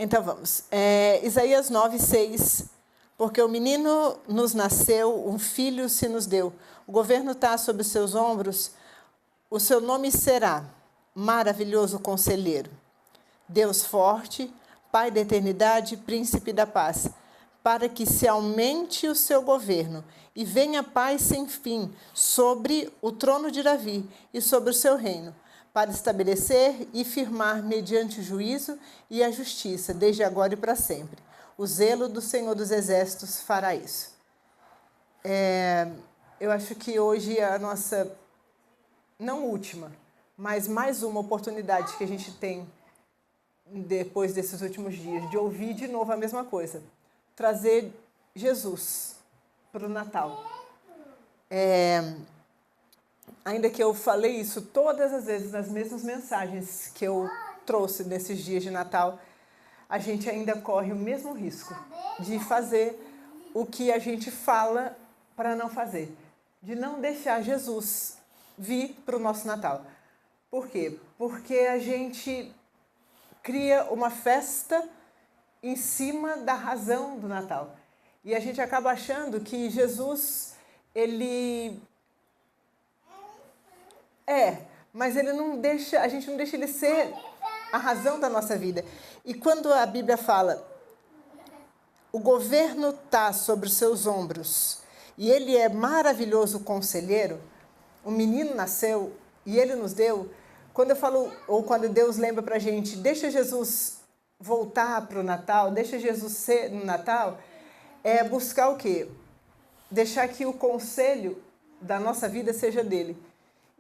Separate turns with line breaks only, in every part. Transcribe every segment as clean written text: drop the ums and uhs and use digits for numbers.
Então vamos. Isaías 9:6. Porque o menino nos nasceu, um filho se nos deu. O governo está sobre os seus ombros. O seu nome será Maravilhoso Conselheiro, Deus Forte, Pai da Eternidade, Príncipe da Paz. Para que se aumente o seu governo e venha paz sem fim sobre o trono de Davi e sobre o seu reino, para estabelecer e firmar mediante o juízo e a justiça, desde agora e para sempre. O zelo do Senhor dos Exércitos fará isso. Eu acho que hoje é a nossa, não última, mas mais uma oportunidade que a gente tem, depois desses últimos dias, de ouvir de novo a mesma coisa. Trazer Jesus para o Natal. Ainda que eu falei isso todas as vezes nas mesmas mensagens que eu trouxe nesses dias de Natal, a gente ainda corre o mesmo risco de fazer o que a gente fala para não fazer. De não deixar Jesus vir para o nosso Natal. Por quê? Porque a gente cria uma festa em cima da razão do Natal. E a gente acaba achando que Jesus, ele mas ele não deixa, a gente não deixa ele ser a razão da nossa vida. E quando a Bíblia fala, o governo está sobre os seus ombros, e ele é maravilhoso conselheiro, o menino nasceu e ele nos deu. Quando eu falo, ou quando Deus lembra para a gente, deixa Jesus voltar para o Natal, deixa Jesus ser no Natal, é buscar o quê? Deixar que o conselho da nossa vida seja dele.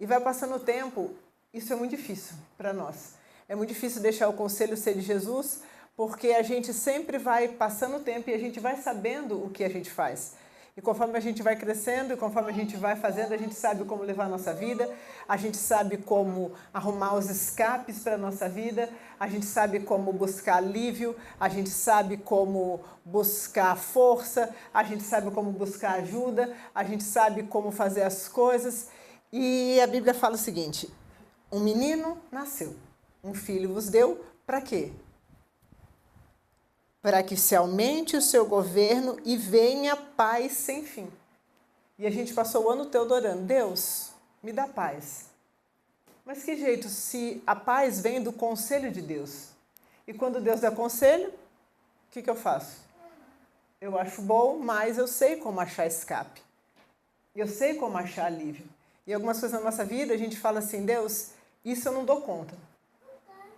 E vai passando o tempo, isso é muito difícil para nós. É muito difícil deixar o conselho ser de Jesus, porque a gente sempre vai passando o tempo e a gente vai sabendo o que a gente faz. E conforme a gente vai crescendo e conforme a gente vai fazendo, a gente sabe como levar a nossa vida, a gente sabe como arrumar os escapes para a nossa vida, a gente sabe como buscar alívio, a gente sabe como buscar força, a gente sabe como buscar ajuda, a gente sabe como fazer as coisas. E a Bíblia fala o seguinte, um menino nasceu, um filho vos deu, para quê? Para que se aumente o seu governo e venha paz sem fim. E a gente passou o ano todo orando, Deus, me dá paz. Mas que jeito, se a paz vem do conselho de Deus? E quando Deus dá conselho, o que eu faço? Eu acho bom, mas eu sei como achar escape. Eu sei como achar alívio. E algumas coisas na nossa vida, a gente fala assim, Deus, isso eu não dou conta.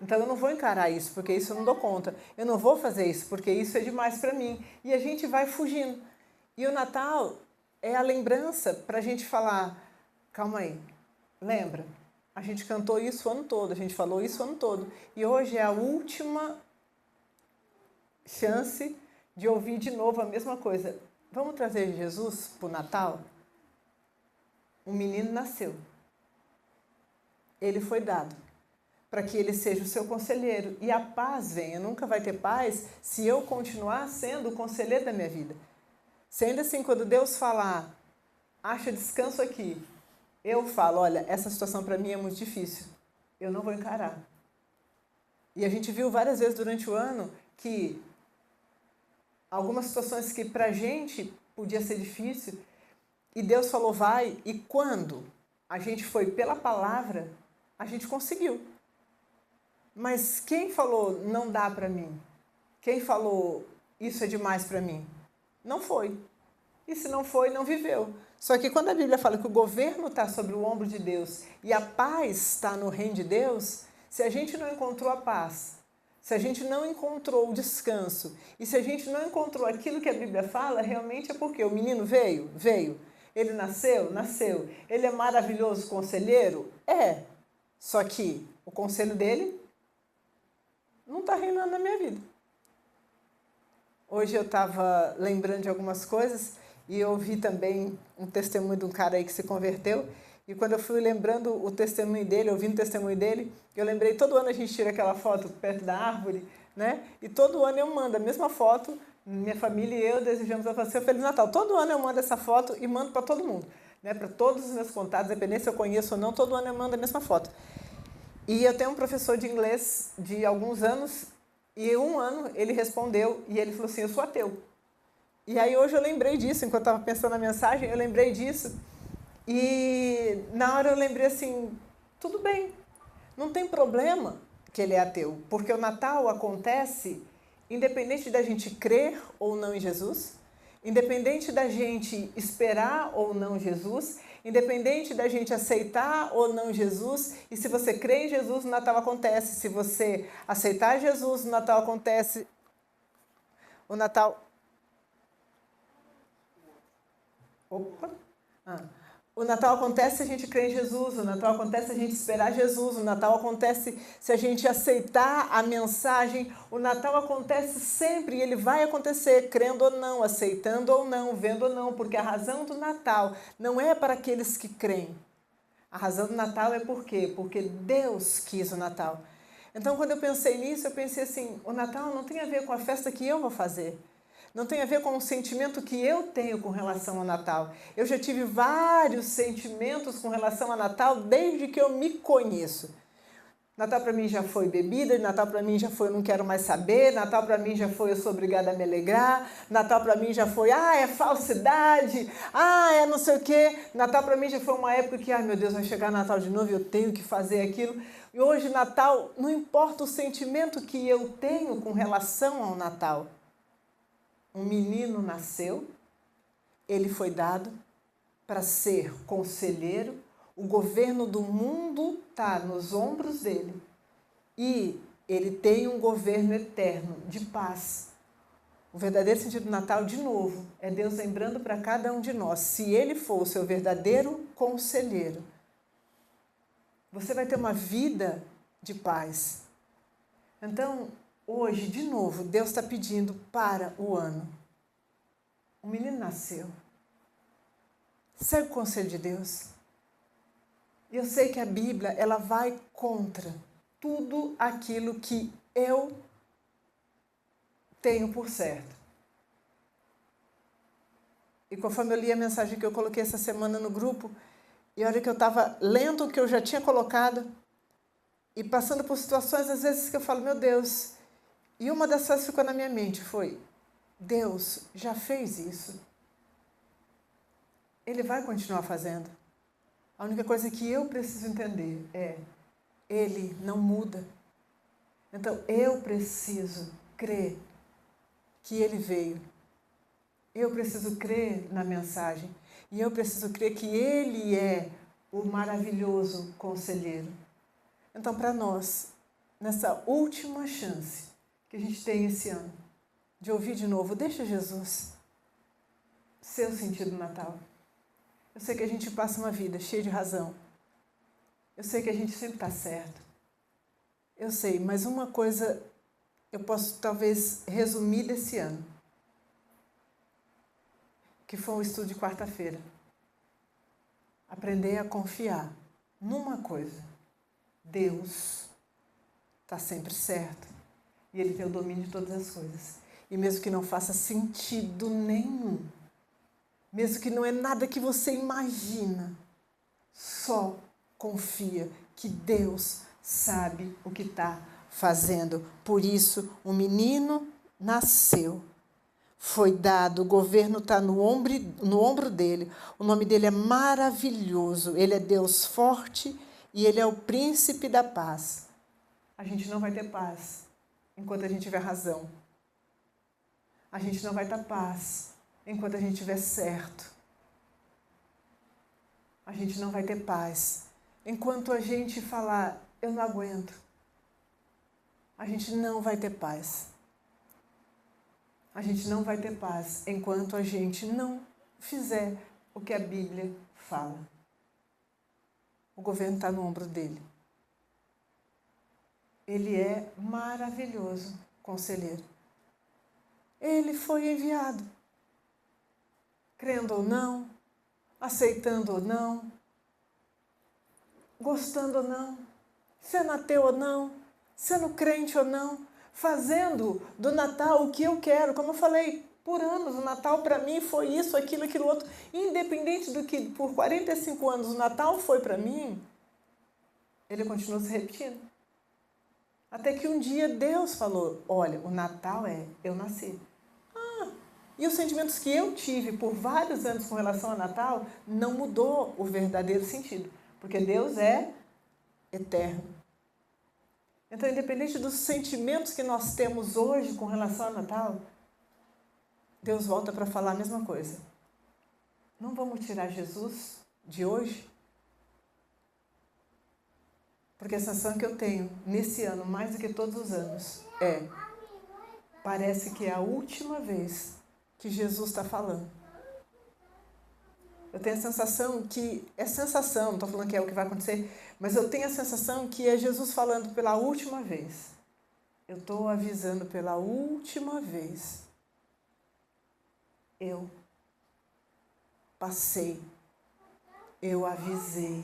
Então eu não vou encarar isso, porque isso eu não dou conta. Eu não vou fazer isso, porque isso é demais para mim. E a gente vai fugindo. E o Natal é a lembrança para a gente falar, calma aí, lembra? A gente cantou isso o ano todo, a gente falou isso o ano todo. E hoje é a última chance de ouvir de novo a mesma coisa. Vamos trazer Jesus para o Natal? Um menino nasceu. Ele foi dado para que ele seja o seu conselheiro. E a paz venha. Nunca vai ter paz se eu continuar sendo o conselheiro da minha vida. Se ainda assim, quando Deus falar, acha descanso aqui, eu falo, olha, essa situação para mim é muito difícil. Eu não vou encarar. E a gente viu várias vezes durante o ano que algumas situações que para a gente podia ser difícil, e Deus falou, vai, e quando a gente foi pela palavra, a gente conseguiu. Mas quem falou, não dá para mim? Quem falou, isso é demais para mim? Não foi. E se não foi, não viveu. Só que quando a Bíblia fala que o governo está sobre o ombro de Deus e a paz está no reino de Deus, se a gente não encontrou a paz, se a gente não encontrou o descanso, e se a gente não encontrou aquilo que a Bíblia fala, realmente é porque o menino veio? Veio. Ele nasceu? Nasceu. Ele é maravilhoso conselheiro? É. Só que o conselho dele não está reinando na minha vida. Hoje eu estava lembrando de algumas coisas e eu ouvi também um testemunho de um cara aí que se converteu. E quando eu fui lembrando o testemunho dele, ouvindo o testemunho dele, eu lembrei, todo ano a gente tira aquela foto perto da árvore, né? E todo ano eu mando a mesma foto, minha família e eu desejamos a você um Feliz Natal. Todo ano eu mando essa foto e mando para todo mundo, né? Para todos os meus contatos, independente se eu conheço ou não, todo ano eu mando a mesma foto. E eu tenho um professor de inglês de alguns anos E um ano ele respondeu e ele falou assim, eu sou ateu. E aí hoje eu lembrei disso, enquanto eu estava pensando na mensagem, eu lembrei disso. E na hora eu lembrei assim, tudo bem, não tem problema que ele é ateu, porque o Natal acontece independente da gente crer ou não em Jesus, independente da gente esperar ou não Jesus, independente da gente aceitar ou não Jesus, e se você crê em Jesus, o Natal acontece. Se você aceitar Jesus, o Natal acontece. O Natal... Opa! O Natal acontece se a gente crê em Jesus, o Natal acontece se a gente esperar Jesus, o Natal acontece se a gente aceitar a mensagem, o Natal acontece sempre e ele vai acontecer, crendo ou não, aceitando ou não, vendo ou não, porque a razão do Natal não é para aqueles que creem. A razão do Natal é por quê? Porque Deus quis o Natal. Então, quando eu pensei nisso, eu pensei assim, o Natal não tem a ver com a festa que eu vou fazer. Não tem a ver com o sentimento que eu tenho com relação ao Natal. Eu já tive vários sentimentos com relação ao Natal desde que eu me conheço. Natal para mim já foi bebida, Natal para mim já foi eu não quero mais saber, Natal para mim já foi eu sou obrigada a me alegrar, Natal para mim já foi, é falsidade, é não sei o quê. Natal para mim já foi uma época que, meu Deus, vai chegar Natal de novo e eu tenho que fazer aquilo. E hoje Natal, não importa o sentimento que eu tenho com relação ao Natal. Um menino nasceu, ele foi dado para ser conselheiro, o governo do mundo está nos ombros dele e ele tem um governo eterno de paz. O verdadeiro sentido do Natal, de novo, é Deus lembrando para cada um de nós, se ele for o seu verdadeiro conselheiro, você vai ter uma vida de paz. Então, hoje, de novo, Deus está pedindo para o ano. O menino nasceu. Segue o conselho de Deus. E eu sei que a Bíblia, ela vai contra tudo aquilo que eu tenho por certo. E conforme eu li a mensagem que eu coloquei essa semana no grupo, e a hora que eu estava lendo o que eu já tinha colocado, e passando por situações, às vezes, que eu falo, meu Deus, e uma das coisas que ficou na minha mente foi, Deus já fez isso. Ele vai continuar fazendo. A única coisa que eu preciso entender é, ele não muda. Então, eu preciso crer que ele veio. Eu preciso crer na mensagem. E eu preciso crer que ele é o maravilhoso conselheiro. Então, para nós, nessa última chance que a gente tem esse ano, de ouvir de novo, deixa Jesus ser o sentido do Natal. Eu sei que a gente passa uma vida cheia de razão. Eu sei que a gente sempre está certo. Eu sei, mas uma coisa eu posso talvez resumir desse ano, que foi um estudo de quarta-feira. Aprender a confiar numa coisa. Deus está sempre certo. E Ele tem o domínio de todas as coisas. E mesmo que não faça sentido nenhum, mesmo que não é nada que você imagina, só confia que Deus sabe o que está fazendo. Por isso, o menino nasceu, foi dado, o governo está no ombro dele, o nome dele é maravilhoso, ele é Deus forte e ele é o príncipe da paz. A gente não vai ter paz enquanto a gente tiver razão. A gente não vai ter paz enquanto a gente estiver certo. A gente não vai ter paz enquanto a gente falar, eu não aguento. A gente não vai ter paz. A gente não vai ter paz enquanto a gente não fizer o que a Bíblia fala. O governo está no ombro dele. Ele é maravilhoso, conselheiro. Ele foi enviado. Crendo ou não, aceitando ou não, gostando ou não, sendo ateu ou não, sendo crente ou não, fazendo do Natal o que eu quero. Como eu falei, por anos, o Natal para mim foi isso, aquilo, aquilo outro. Independente do que por 45 anos o Natal foi para mim, ele continua se repetindo. Até que um dia Deus falou, olha, o Natal é eu nasci. E os sentimentos que eu tive por vários anos com relação ao Natal não mudou o verdadeiro sentido. Porque Deus é eterno. Então, independente dos sentimentos que nós temos hoje com relação ao Natal, Deus volta para falar a mesma coisa. Não vamos tirar Jesus de hoje? Porque a sensação que eu tenho nesse ano, mais do que todos os anos, parece que é a última vez que Jesus está falando. Eu tenho a sensação que, não estou falando que é o que vai acontecer, mas eu tenho a sensação que é Jesus falando pela última vez. Eu estou avisando pela última vez. Eu passei, eu avisei,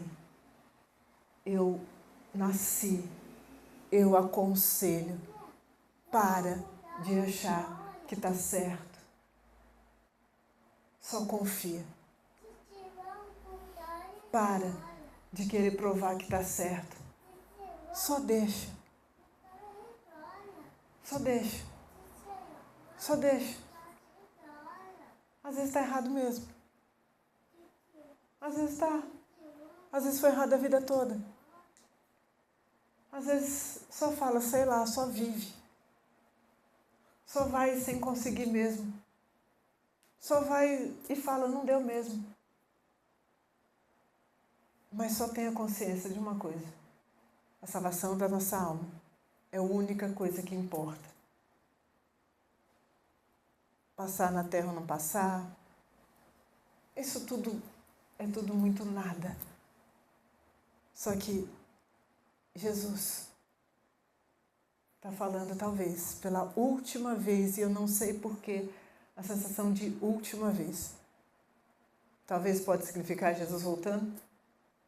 eu nasci, eu aconselho. Para de achar que está certo. Só confia. Para de querer provar que está certo. Só deixa. Só deixa. Só deixa. Às vezes está errado mesmo. Às vezes está. Às vezes foi errado a vida toda. Às vezes só fala, sei lá, só vive. Só vai sem conseguir mesmo. Só vai e fala, não deu mesmo. Mas só tenha consciência de uma coisa. A salvação da nossa alma é a única coisa que importa. Passar na terra ou não passar, isso tudo é tudo muito nada. Só que Jesus está falando talvez pela última vez, e eu não sei porquê, a sensação de última vez. Talvez pode significar Jesus voltando,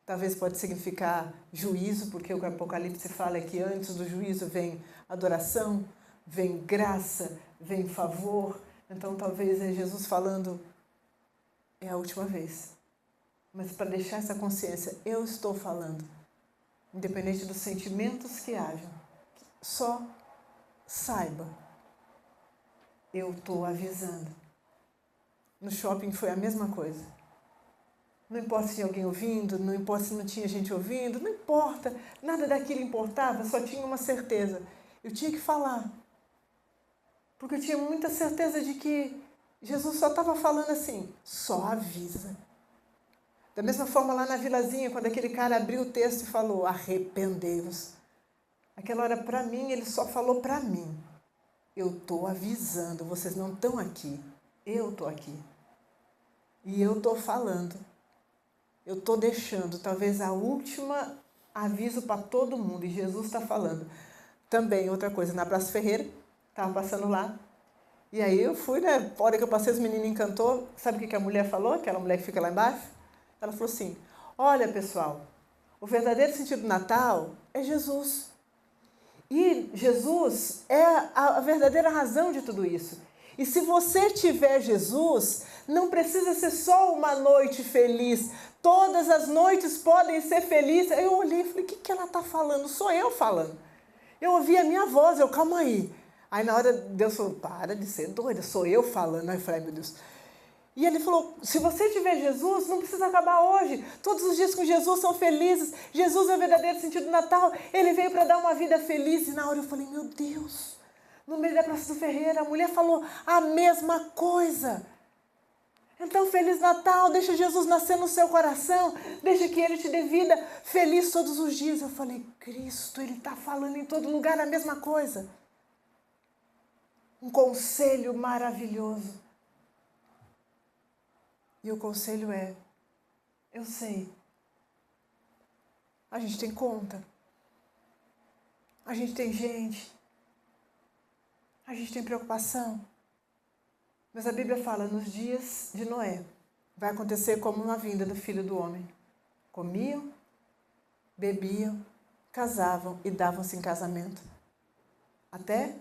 talvez pode significar juízo, porque o Apocalipse fala que antes do juízo vem adoração, vem graça, vem favor. Então talvez é Jesus falando, é a última vez. Mas para deixar essa consciência, eu estou falando, independente dos sentimentos que hajam, só saiba, eu estou avisando. No shopping foi a mesma coisa. Não importa se tinha alguém ouvindo, não importa se não tinha gente ouvindo, não importa, nada daquilo importava, só tinha uma certeza. Eu tinha que falar. Porque eu tinha muita certeza de que Jesus só estava falando assim, só avisa. Da mesma forma lá na vilazinha, quando aquele cara abriu o texto e falou, arrependei-vos. Aquela hora para mim, ele só falou para mim. Eu estou avisando, vocês não estão aqui, eu estou aqui. E eu estou falando. Eu estou deixando, talvez a última aviso para todo mundo, e Jesus está falando. Também, outra coisa, na Praça Ferreira, estava passando lá, e aí eu fui, né, a hora que eu passei, os meninos encantou, sabe o que a mulher falou, aquela mulher que fica lá embaixo? Ela falou assim, olha pessoal, o verdadeiro sentido do Natal é Jesus. E Jesus é a verdadeira razão de tudo isso. E se você tiver Jesus, não precisa ser só uma noite feliz. Todas as noites podem ser felizes. Aí eu olhei e falei, o que ela está falando? Sou eu falando. Eu ouvi a minha voz, calma aí. Aí na hora Deus falou, para de ser doida, sou eu falando. Aí eu falei, meu Deus. E ele falou, se você tiver Jesus, não precisa acabar hoje. Todos os dias com Jesus são felizes. Jesus é o verdadeiro sentido do Natal. Ele veio para dar uma vida feliz. E na hora eu falei, meu Deus. No meio da Praça do Ferreira, a mulher falou a mesma coisa. Então, Feliz Natal, deixa Jesus nascer no seu coração, deixa que Ele te dê vida feliz todos os dias. Eu falei, Cristo, Ele está falando em todo lugar a mesma coisa. Um conselho maravilhoso. E o conselho é, eu sei, a gente tem conta, a gente tem gente, a gente tem preocupação. Mas a Bíblia fala, nos dias de Noé, vai acontecer como na vinda do Filho do Homem. Comiam, bebiam, casavam e davam-se em casamento. Até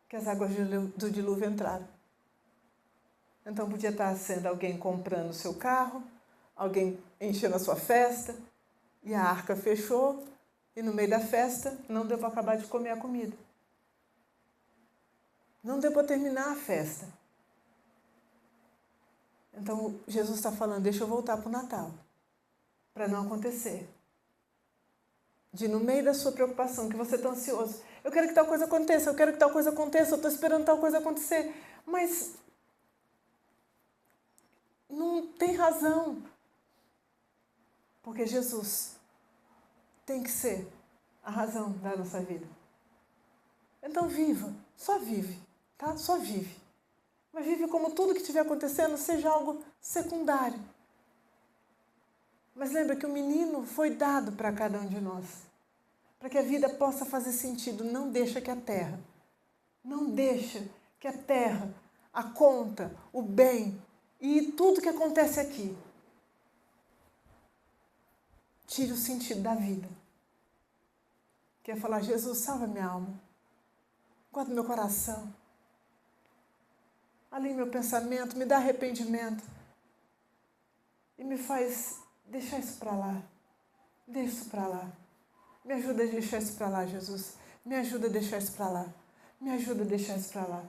que as águas do dilúvio entraram. Então podia estar sendo alguém comprando o seu carro, alguém enchendo a sua festa, e a arca fechou, E no meio da festa, não deu para acabar de comer a comida. Não deu para terminar a festa. Então, Jesus está falando, deixa eu voltar para o Natal. Para não acontecer. De no meio da sua preocupação, que você está ansioso. Eu quero que tal coisa aconteça, eu quero que tal coisa aconteça, eu estou esperando tal coisa acontecer. Mas não tem razão. Porque Jesus tem que ser a razão da nossa vida. Então viva, só vive, tá? Só vive. Mas vive como tudo que estiver acontecendo seja algo secundário. Mas lembra que o menino foi dado para cada um de nós. Para que a vida possa fazer sentido. Não deixa que a terra, a conta, o bem e tudo que acontece aqui tire o sentido da vida. Quer falar, Jesus, salva minha alma. Guarda meu coração. Alinhe meu pensamento, me dá arrependimento. E me faz deixar isso para lá. Deixa isso para lá. Me ajuda a deixar isso para lá, Jesus. Me ajuda a deixar isso para lá. Me ajuda a deixar isso para lá.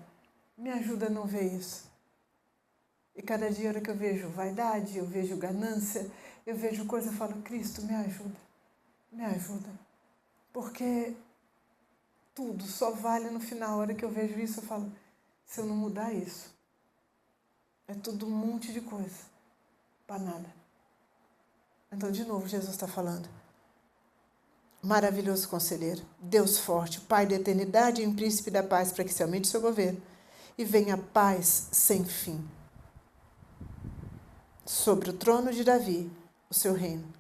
Me ajuda a não ver isso. E cada dia que eu vejo vaidade, eu vejo ganância, eu vejo coisa, eu falo, Cristo, me ajuda. Me ajuda. Porque tudo só vale no final. A hora que eu vejo isso, eu falo, se eu não mudar isso, é tudo um monte de coisa. Para nada. Então, de novo, Jesus está falando. Maravilhoso conselheiro, Deus forte, Pai da eternidade e príncipe da paz, para que se aumente o seu governo e venha a paz sem fim. Sobre o trono de Davi, o seu reino,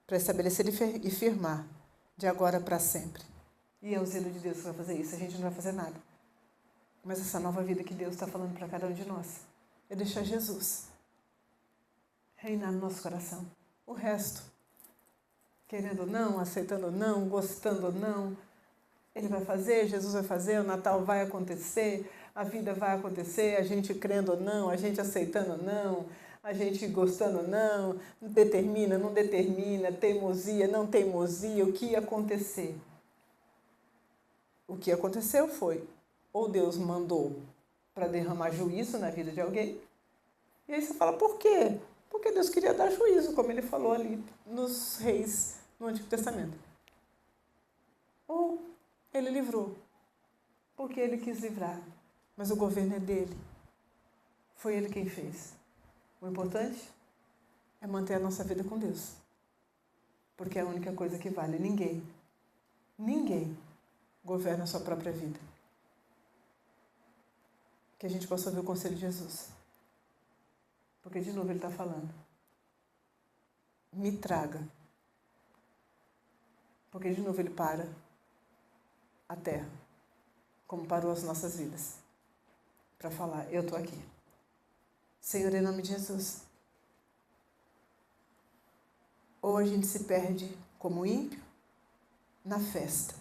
para estabelecer e firmar, de agora para sempre. E é o zelo de Deus que vai fazer isso, a gente não vai fazer nada. Mas essa nova vida que Deus está falando para cada um de nós, é deixar Jesus reinar no nosso coração. O resto, querendo ou não, aceitando ou não, gostando ou não, Ele vai fazer, Jesus vai fazer, o Natal vai acontecer, a vida vai acontecer, a gente crendo ou não, a gente aceitando ou não, a gente gostando ou não, determina, não determina, teimosia, não teimosia, o que ia acontecer? O que aconteceu foi, ou Deus mandou para derramar juízo na vida de alguém, e aí você fala, por quê? Porque Deus queria dar juízo, como Ele falou ali nos reis no Antigo Testamento. Ou Ele livrou, porque Ele quis livrar, mas o governo é dele. Foi Ele quem fez. O importante é manter a nossa vida com Deus, porque é a única coisa que vale. Ninguém governa a sua própria vida. Que a gente possa ouvir o conselho de Jesus. Porque, de novo, Ele está falando. Me traga. Porque, de novo, Ele para a terra, como parou as nossas vidas, para falar, eu estou aqui. Senhor, em nome de Jesus. Ou a gente se perde como ímpio na festa,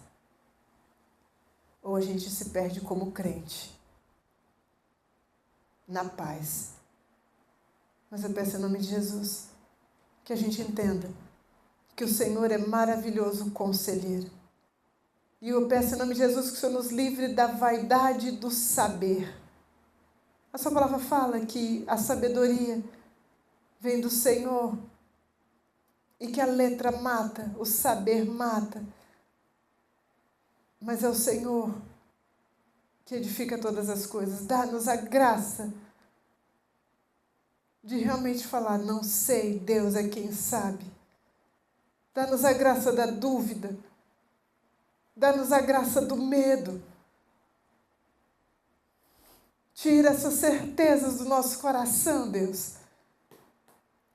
ou a gente se perde como crente na paz. Mas eu peço em nome de Jesus que a gente entenda que o Senhor é maravilhoso conselheiro. E eu peço em nome de Jesus que o Senhor nos livre da vaidade do saber. A sua palavra fala que a sabedoria vem do Senhor e que a letra mata, o saber mata. Mas é o Senhor que edifica todas as coisas. Dá-nos a graça de realmente falar, não sei, Deus é quem sabe. Dá-nos a graça da dúvida. Dá-nos a graça do medo. Tira essas certezas do nosso coração, Deus.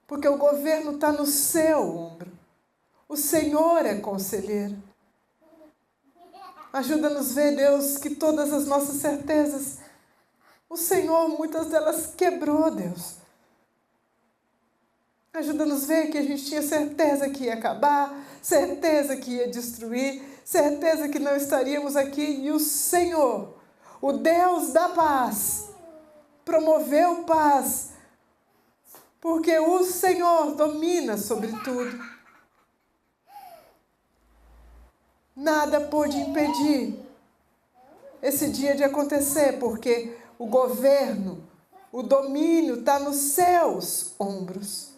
Porque o governo está no seu ombro. O Senhor é conselheiro. Ajuda-nos a ver, Deus, que todas as nossas certezas, o Senhor, muitas delas quebrou, Deus. Ajuda-nos a ver que a gente tinha certeza que ia acabar, certeza que ia destruir, certeza que não estaríamos aqui. E o Senhor, o Deus da paz, promoveu paz, porque o Senhor domina sobre tudo. Nada pôde impedir esse dia de acontecer, porque o governo, o domínio está nos seus ombros.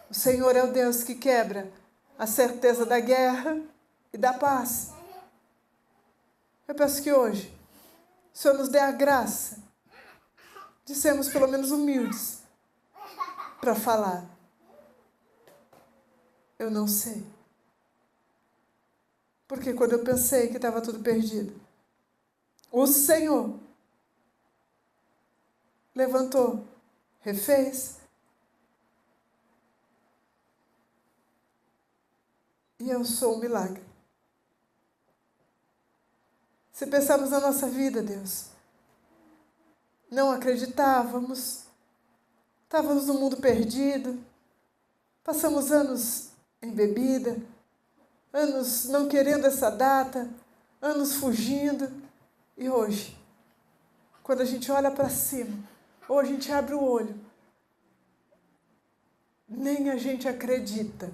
O Senhor é o Deus que quebra a certeza da guerra e da paz. Eu peço que hoje o Senhor nos dê a graça de sermos pelo menos humildes para falar. Eu não sei. Porque quando eu pensei que estava tudo perdido, o Senhor levantou, refez. E eu sou um milagre. Se pensarmos na nossa vida, Deus, não acreditávamos, estávamos num mundo perdido, passamos anos em bebida, anos não querendo essa data, anos fugindo. E hoje, quando a gente olha para cima, ou a gente abre o olho, nem a gente acredita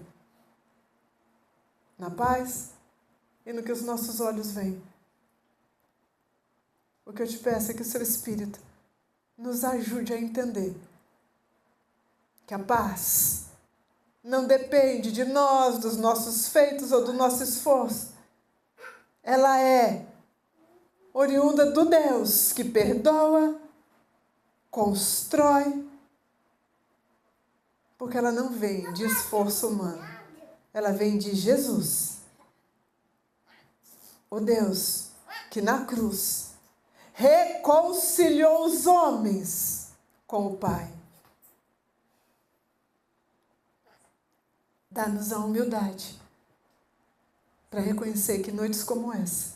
na paz e no que os nossos olhos veem. O que eu te peço é que o seu Espírito nos ajude a entender que a paz não depende de nós, dos nossos feitos ou do nosso esforço. Ela é oriunda do Deus que perdoa, constrói, porque ela não vem de esforço humano. Ela vem de Jesus, o Deus que na cruz reconciliou os homens com o Pai. Dá-nos a humildade para reconhecer que noites como essa,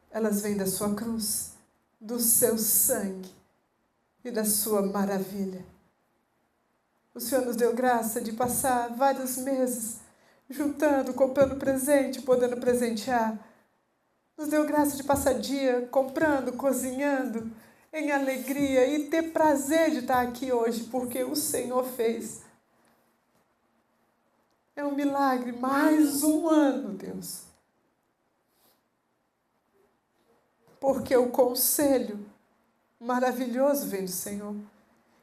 elas vêm da sua cruz, do seu sangue e da sua maravilha. O Senhor nos deu graça de passar vários meses juntando, comprando presente, podendo presentear. Nos deu graça de passar dia comprando, cozinhando, em alegria e ter prazer de estar aqui hoje, porque o Senhor fez. É um milagre, mais um ano, Deus. Porque o conselho maravilhoso vem do Senhor.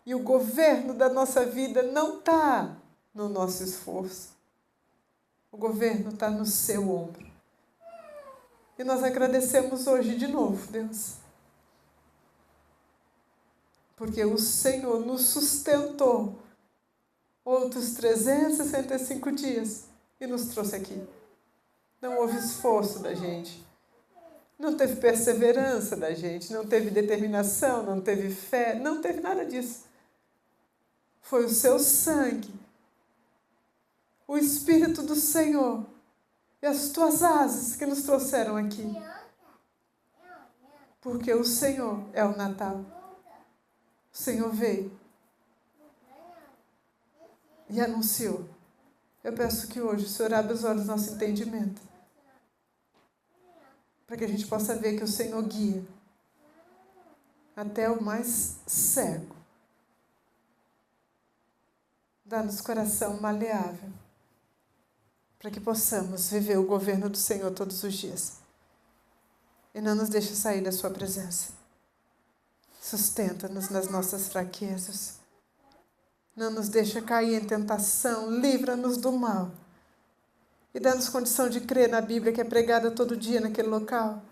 E o governo da nossa vida não está no nosso esforço. O governo está no seu ombro. E nós agradecemos hoje de novo, Deus. Porque o Senhor nos sustentou outros 365 dias e nos trouxe aqui. Não houve esforço da gente. Não teve perseverança da gente. Não teve determinação, não teve fé. Não teve nada disso. Foi o seu sangue, o Espírito do Senhor e as tuas asas que nos trouxeram aqui. Porque o Senhor é o Natal. O Senhor veio e anunciou. Eu peço que hoje o Senhor abra os olhos do nosso entendimento, para que a gente possa ver que o Senhor guia até o mais cego. Dá-nos coração maleável, para que possamos viver o governo do Senhor todos os dias. E não nos deixe sair da sua presença. Sustenta-nos nas nossas fraquezas. Não nos deixa cair em tentação. Livra-nos do mal. E dá-nos condição de crer na Bíblia que é pregada todo dia naquele local.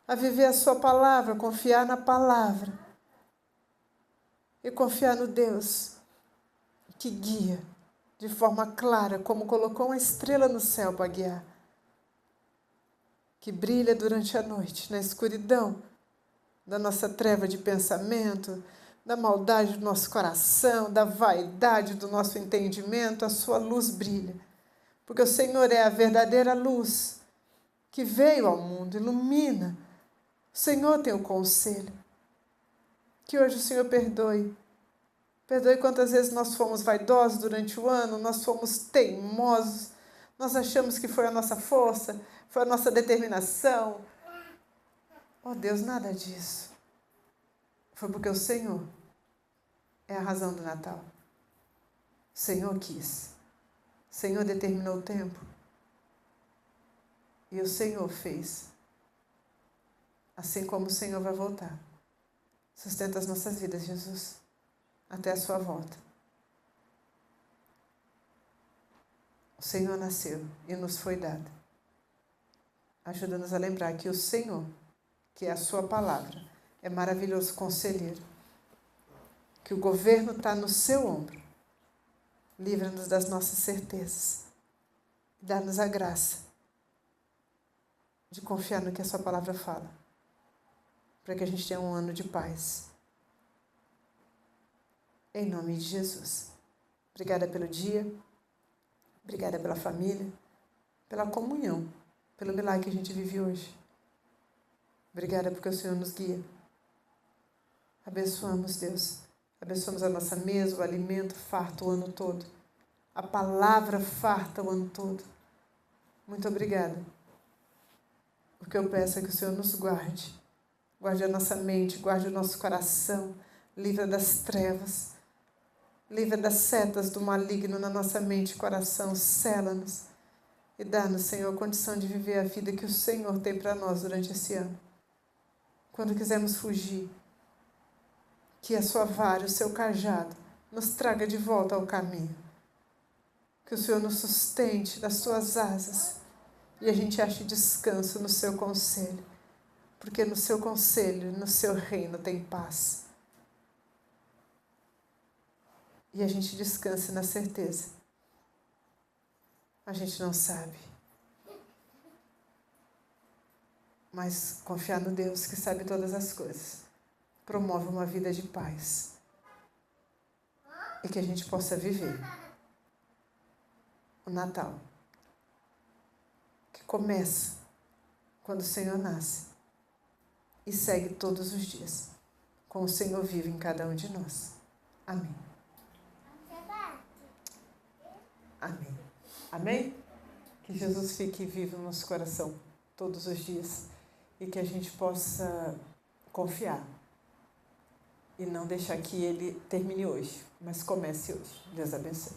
A viver a sua palavra, confiar na palavra. E confiar no Deus que guia de forma clara, como colocou uma estrela no céu para guiar. Que brilha durante a noite, na escuridão da nossa treva de pensamento, da maldade do nosso coração, da vaidade do nosso entendimento, a sua luz brilha. Porque o Senhor é a verdadeira luz que veio ao mundo, ilumina. O Senhor tem o conselho. Que hoje o Senhor perdoe. Perdoe quantas vezes nós fomos vaidosos durante o ano, nós fomos teimosos, nós achamos que foi a nossa força, foi a nossa determinação. Oh Deus, nada disso. Foi porque o Senhor é a razão do Natal. O Senhor quis. O Senhor determinou o tempo. E o Senhor fez. Assim como o Senhor vai voltar. Sustenta as nossas vidas, Jesus, até a sua volta. O Senhor nasceu e nos foi dado. Ajuda-nos a lembrar que o Senhor, que é a sua palavra, é maravilhoso conselheiro. Que o governo está no seu ombro. Livra-nos das nossas certezas. Dá-nos a graça de confiar no que a sua palavra fala. Para que a gente tenha um ano de paz. Em nome de Jesus. Obrigada pelo dia. Obrigada pela família. Pela comunhão. Pelo milagre que a gente vive hoje. Obrigada porque o Senhor nos guia. Abençoamos, Deus. Abençoamos a nossa mesa, o alimento farto o ano todo. A palavra farta o ano todo. Muito obrigada. O que eu peço é que o Senhor nos guarde. Guarde a nossa mente, guarde o nosso coração. Livra das trevas. Livra das setas do maligno na nossa mente e coração. Sela-nos. E dá-nos, Senhor, a condição de viver a vida que o Senhor tem para nós durante esse ano. Quando quisermos fugir, que a sua vara, o seu cajado, nos traga de volta ao caminho. Que o Senhor nos sustente nas suas asas e a gente ache descanso no seu conselho. Porque no seu conselho, no seu reino tem paz. E a gente descanse na certeza. A gente não sabe. Mas confiar no Deus que sabe todas as coisas promove uma vida de paz. E que a gente possa viver o Natal, que começa quando o Senhor nasce e segue todos os dias, com o Senhor vivo em cada um de nós. Amém. Amém. Amém? Que Jesus fique vivo no nosso coração todos os dias e que a gente possa confiar e não deixar que ele termine hoje, mas comece hoje. Deus abençoe.